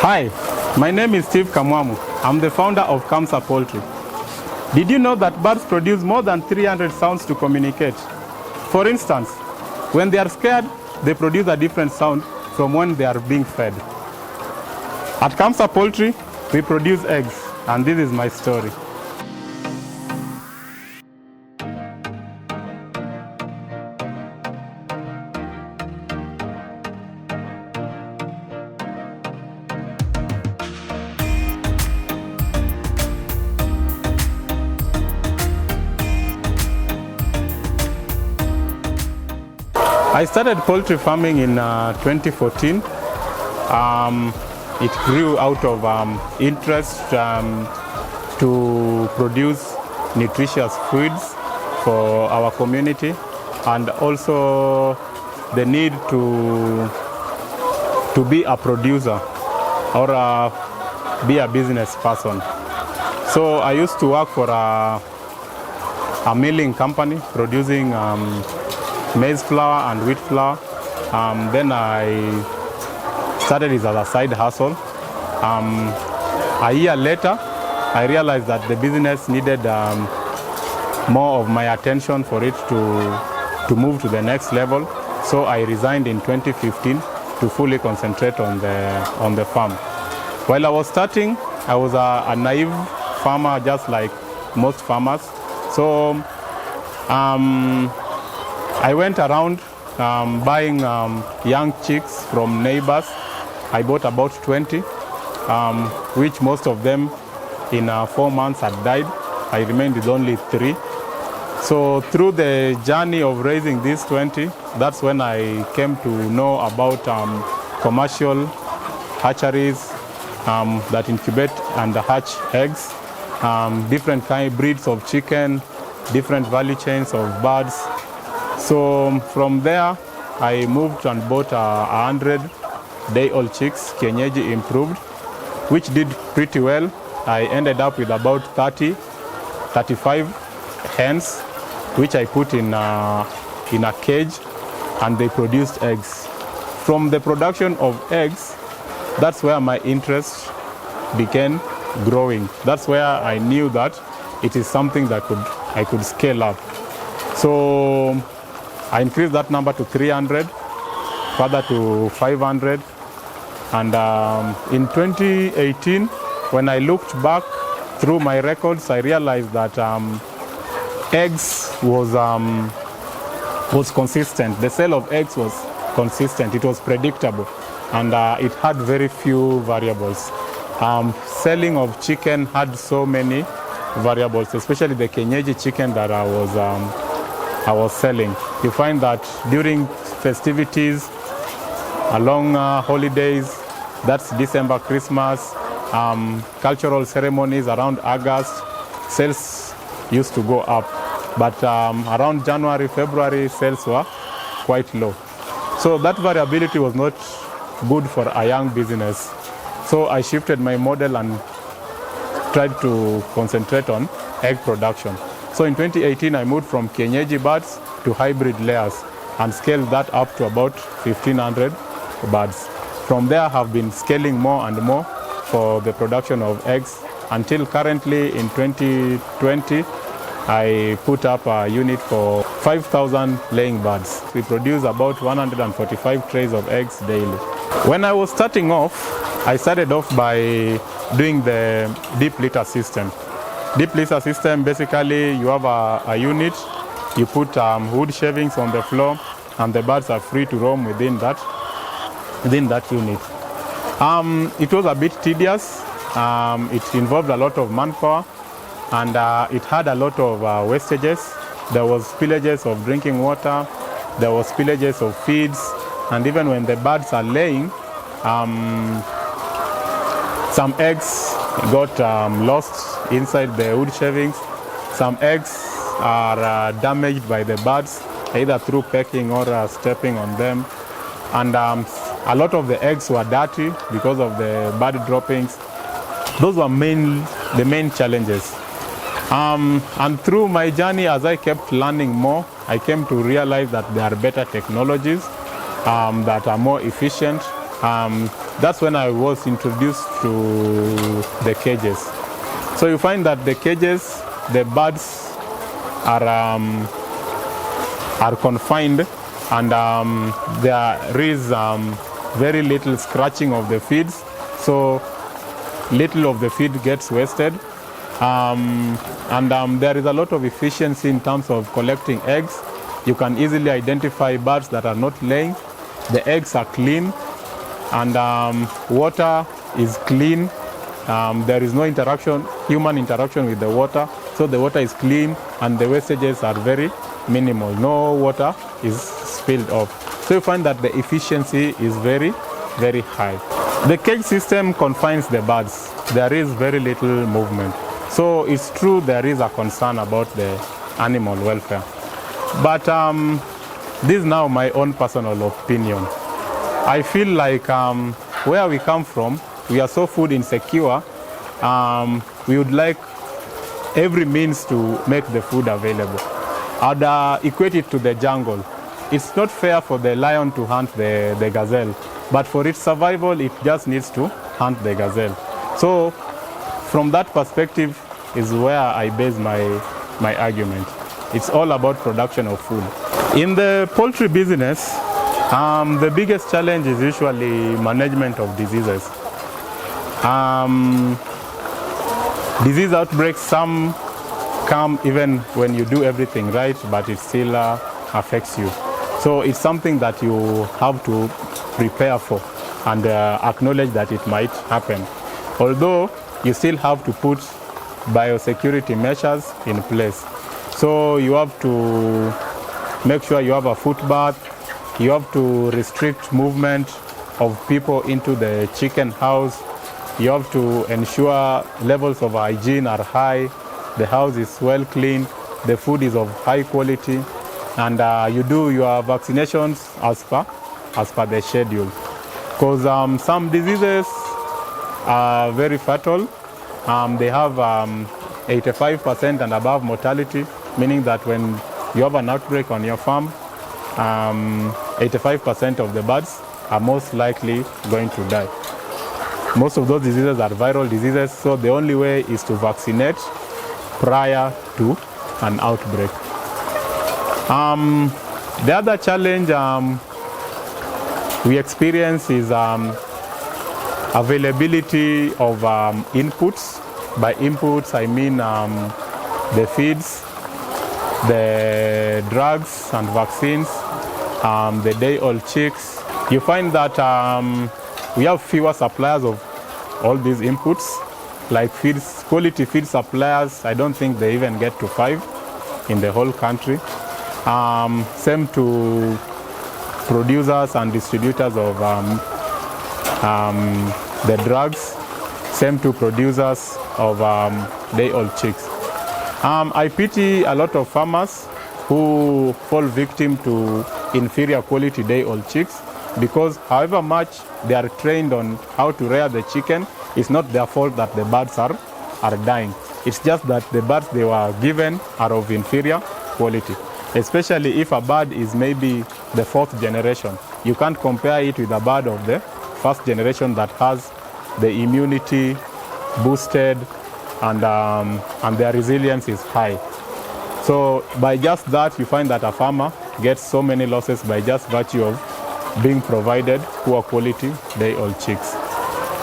Hi, my name is Steve Kamwamu. I'm the founder of Kamsa Poultry. Did you know that birds produce more than 300 sounds to communicate? For instance, when they are scared, they produce a different sound from when they are being fed. At Kamsa Poultry, we produce eggs, and this is my story. I started poultry farming in 2014. It grew out of interest to produce nutritious foods for our community, and also the need to be a producer or be a business person. So I used to work for a milling company producing maize flour and wheat flour. Then I started it as a side hustle. A year later, I realized that the business needed more of my attention for it to move to the next level. So I resigned in 2015 to fully concentrate on the farm. While I was starting, I was a naive farmer, just like most farmers. So I went around buying young chicks from neighbors. I bought about 20, which most of them in 4 months had died. I remained with only 3. So through the journey of raising these 20, that's when I came to know about commercial hatcheries that incubate and hatch eggs, different breeds of chicken, different value chains of birds. So from there, I moved and bought 100-day-old chicks, kienyeji improved, which did pretty well. I ended up with about 35 hens, which I put in a cage, and they produced eggs. From the production of eggs, that's where my interest began growing. That's where I knew that it is something that I could scale up. So I increased that number to 300, further to 500. And in 2018, when I looked back through my records, I realized that eggs was consistent. The sale of eggs was consistent. It was predictable, and it had very few variables. Selling of chicken had so many variables, especially the kienyeji chicken that I was selling. You find that during festivities, along holidays, that's December, Christmas, cultural ceremonies around August, sales used to go up. But around January, February, sales were quite low. So that variability was not good for a young business. So I shifted my model and tried to concentrate on egg production. So in 2018, I moved from kienyeji birds to hybrid layers and scaled that up to about 1,500 birds. From there, I have been scaling more and more for the production of eggs until currently in 2020, I put up a unit for 5,000 laying birds. We produce about 145 trays of eggs daily. When I was starting off, I started off by doing the deep litter system. Deep litter system, basically you have a unit, you put wood shavings on the floor, and the birds are free to roam within that unit. It was a bit tedious. It involved a lot of manpower, and it had a lot of wastages. There was spillages of drinking water, there was spillages of feeds, and even when the birds are laying, some eggs got lost inside the wood shavings. Some eggs are damaged by the birds, either through pecking or stepping on them. And a lot of the eggs were dirty because of the bird droppings. Those were the main challenges. And through my journey, as I kept learning more, I came to realize that there are better technologies that are more efficient. that's when I was introduced to the cages. So you find that the cages, the birds are confined, and there is very little scratching of the feeds, so little of the feed gets wasted. There is a lot of efficiency in terms of collecting eggs. You can easily identify birds that are not laying. The eggs are clean, and water is clean. There is no human interaction with the water, so the water is clean and the wastages are very minimal. No water is spilled off. So you find that the efficiency is very, very high. The cage system confines the birds. There is very little movement. So it's true there is a concern about the animal welfare. But this is now my own personal opinion. I feel like where we come from, we are so food insecure. We would like every means to make the food available. I'd equate it to the jungle. It's not fair for the lion to hunt the gazelle, but for its survival, it just needs to hunt the gazelle. So from that perspective is where I base my argument. It's all about production of food. In the poultry business, the biggest challenge is usually management of diseases. Disease outbreaks, some come even when you do everything right, but it still affects you. So it's something that you have to prepare for and acknowledge that it might happen. Although you still have to put biosecurity measures in place. So you have to make sure you have a foot bath. You have to restrict movement of people into the chicken house. You have to ensure levels of hygiene are high. The house is well cleaned. The food is of high quality. And you do your vaccinations as per the schedule. Because some diseases are very fatal. They have 85% and above mortality, meaning that when you have an outbreak on your farm, 85% of the birds are most likely going to die. Most of those diseases are viral diseases, so the only way is to vaccinate prior to an outbreak. The other challenge we experience is availability of inputs. By inputs, I mean the feeds, the drugs and vaccines, the day-old chicks. You find that we have fewer suppliers of all these inputs, like quality feed suppliers. I don't think they even get to 5 in the whole country. Same to producers and distributors of the drugs. Same to producers of day-old chicks. I pity a lot of farmers who fall victim to inferior quality day-old chicks, because however much they are trained on how to rear the chicken, it's not their fault that the birds are dying. It's just that the birds they were given are of inferior quality. Especially if a bird is maybe the 4th generation. You can't compare it with a bird of the 1st generation that has the immunity boosted and their resilience is high. So by just that, you find that a farmer gets so many losses by just virtue of being provided poor quality day-old chicks.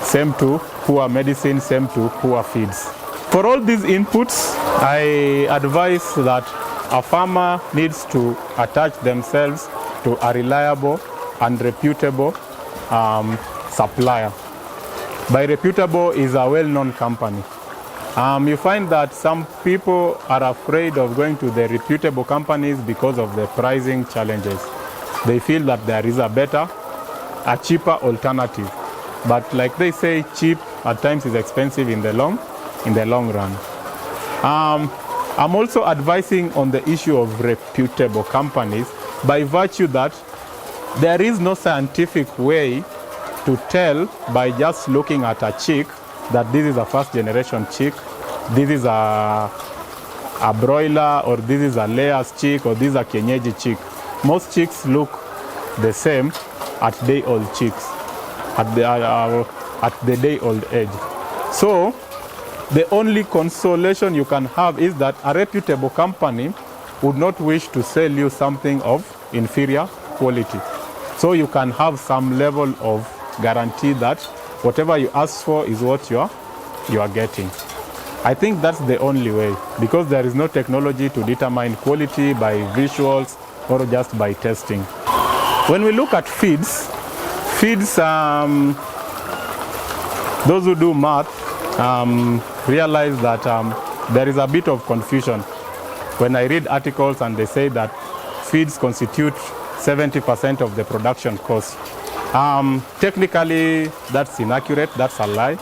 Same to poor medicine, same to poor feeds. For all these inputs, I advise that a farmer needs to attach themselves to a reliable and reputable supplier. By reputable is a well-known company. You find that some people are afraid of going to the reputable companies because of the pricing challenges. They feel that there is a cheaper alternative. But like they say, cheap at times is expensive in the long run. I'm also advising on the issue of reputable companies by virtue that there is no scientific way to tell by just looking at a chick that this is a 1st generation chick, this is a broiler, or this is a layers chick, or this is a kienyeji chick. Most chicks look the same at day-old chicks. at the day-old age. So the only consolation you can have is that a reputable company would not wish to sell you something of inferior quality. So you can have some level of guarantee that whatever you ask for is what you are getting. I think that's the only way, because there is no technology to determine quality by visuals or just by testing. When we look at feeds, those who do math realize that there is a bit of confusion when I read articles and they say that feeds constitute 70% of the production cost. Technically, that's inaccurate, that's a lie.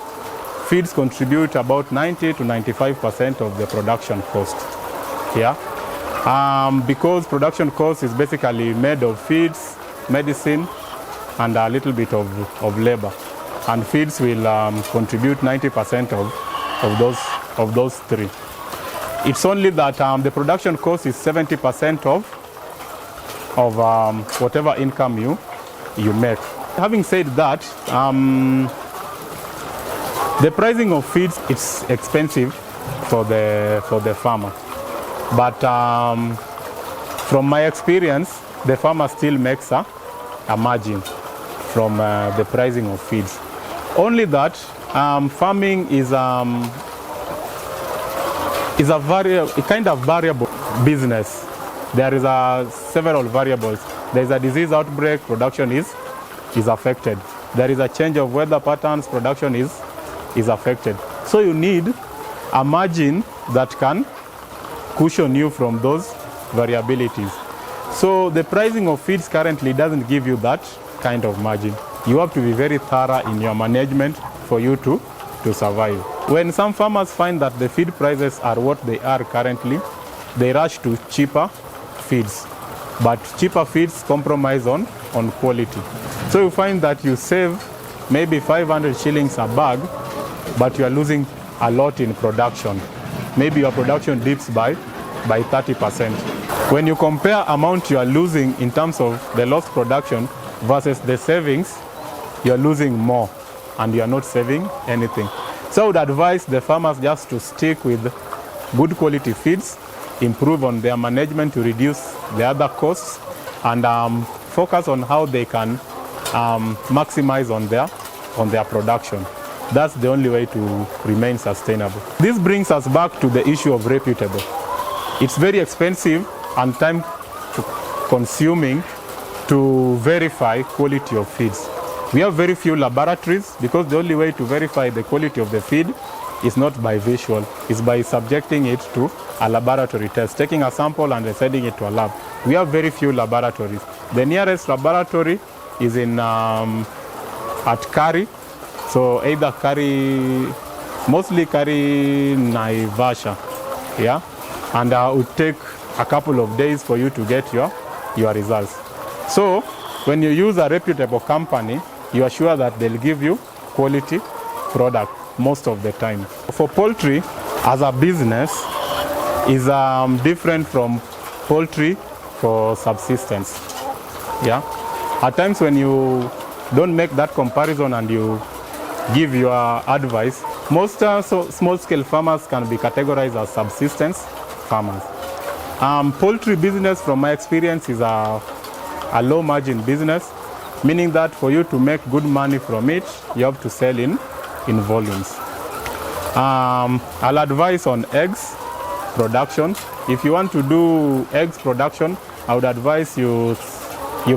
Feeds contribute about 90 to 95% of the production cost. Yeah? Because production cost is basically made of feeds, medicine, and a little bit of labor. And feeds will contribute 90% of those three. It's only that the production cost is 70% of whatever income you make. Having said that, the pricing of feeds, it's expensive for the farmer. But from my experience, the farmer still makes a margin from the pricing of feeds. Only that farming is a kind of variable business. There is several variables. There is a disease outbreak, production is affected. There is a change of weather patterns, production is affected. So you need a margin that can cushion you from those variabilities. So the pricing of feeds currently doesn't give you that kind of margin. You have to be very thorough in your management for you to survive. When some farmers find that the feed prices are what they are currently, they rush to cheaper feeds. But cheaper feeds compromise on quality. So you find that you save maybe 500 shillings a bag, but you are losing a lot in production. Maybe your production dips by 30%. When you compare amount you are losing in terms of the lost production versus the savings, you are losing more and you are not saving anything. So I would advise the farmers just to stick with good quality feeds, improve on their management to reduce the other costs, and focus on how they can maximize on their production. That's the only way to remain sustainable. This brings us back to the issue of reputable. It's very expensive and time consuming to verify quality of feeds. We have very few laboratories because the only way to verify the quality of the feed is not by visual, it's by subjecting it to a laboratory test, taking a sample and sending it to a lab. We have very few laboratories. The nearest laboratory is at Kari. So either mostly Kari Naivasha, yeah? And it would take a couple of days for you to get your results. So when you use a reputable company, you are sure that they'll give you quality product most of the time. For poultry, as a business, is different from poultry for subsistence, yeah? At times when you don't make that comparison and you give your advice, most small-scale farmers can be categorized as subsistence farmers. Poultry business, from my experience, is a low-margin business, meaning that for you to make good money from it, you have to sell in volumes. I'll advise on eggs production. If you want to do eggs production, I would advise you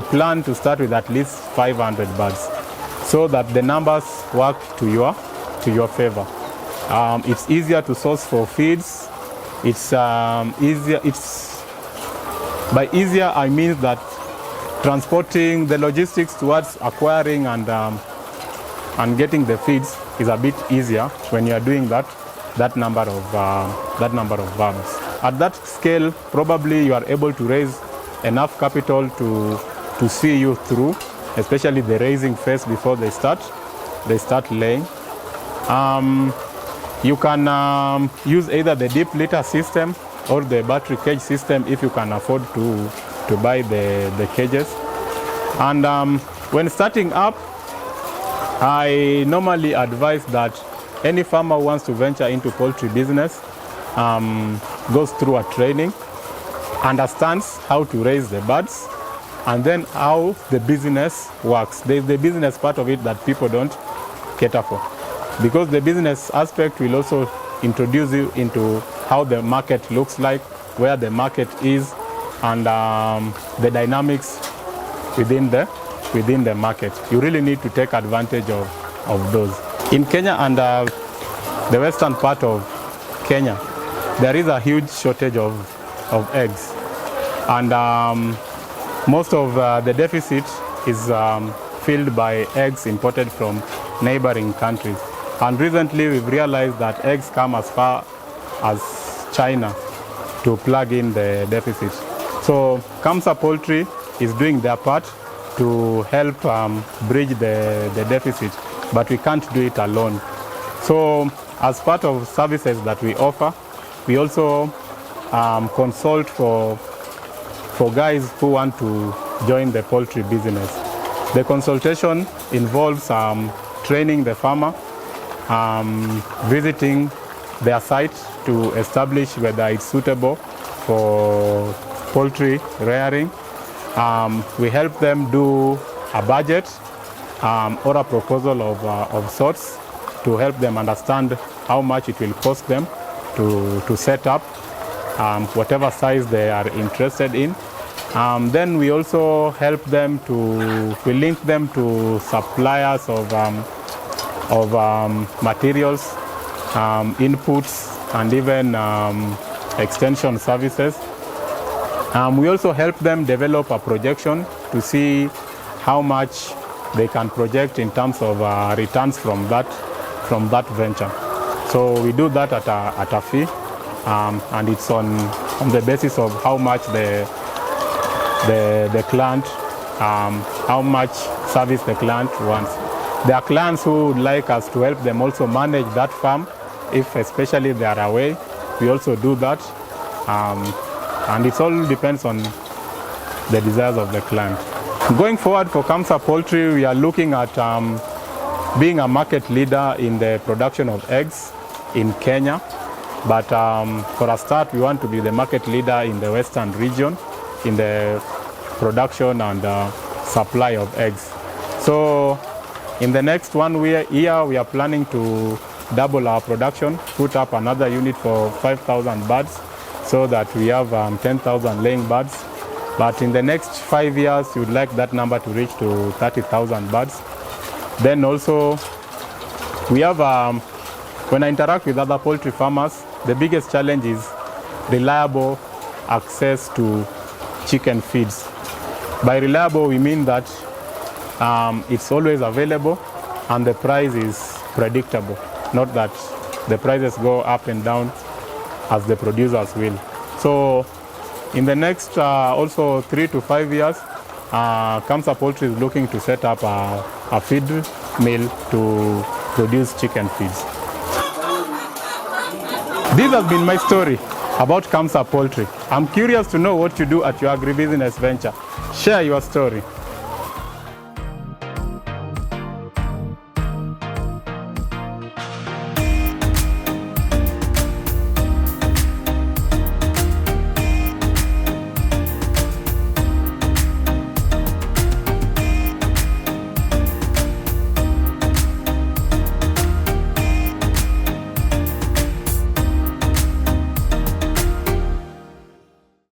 plan to start with at least 500 birds, so that the numbers work to your favor. It's easier to source for feeds. It's easier. By easier I mean that transporting the logistics towards acquiring and getting the feeds is a bit easier when you are doing that number of birds. At that scale, probably you are able to raise enough capital to see you through, especially the raising phase before they start laying. You can use either the deep litter system or the battery cage system if you can afford to buy the cages. And when starting up, I normally advise that any farmer who wants to venture into poultry business goes through a training, understands how to raise the birds, and then how the business works. There's the business part of it that people don't cater for, because the business aspect will also introduce you into how the market looks like, where the market is, and the dynamics within the market. You really need to take advantage of those. In Kenya and the western part of Kenya, there is a huge shortage of eggs, and most of the deficit is filled by eggs imported from neighboring countries. And recently we've realized that eggs come as far as China to plug in the deficit. So Kamsa Poultry is doing their part to help bridge the deficit, but we can't do it alone. So as part of services that we offer, we also consult for guys who want to join the poultry business. The consultation involves training the farmer, visiting their site to establish whether it's suitable for poultry rearing. We help them do a budget or a proposal of sorts to help them understand how much it will cost them to set up whatever size they are interested in. Then we also help them we link them to suppliers of materials, inputs, and even extension services. We also help them develop a projection to see how much they can project in terms of returns from that venture. So we do that at a fee, and it's on the basis of how much the client, how much service the client wants. There are clients who would like us to help them also manage that farm, if especially they are away. We also do that, and it all depends on the desires of the client. Going forward for Kamsa Poultry, we are looking at being a market leader in the production of eggs in Kenya. But for a start, we want to be the market leader in the western region in the production and supply of eggs. So in the next 1 year, we are planning to double our production, put up another unit for 5,000 birds, so that we have 10,000 laying birds. But in the next 5 years, we would like that number to reach to 30,000 birds. Then also, we have, when I interact with other poultry farmers, the biggest challenge is reliable access to chicken feeds. By reliable, we mean that it's always available and the price is predictable, not that the prices go up and down as the producers will. So in the next also 3 to 5 years, Kamsa Poultry is looking to set up a feed mill to produce chicken feeds. This has been my story about Kamsa Poultry. I'm curious to know what you do at your agribusiness venture. Share your story.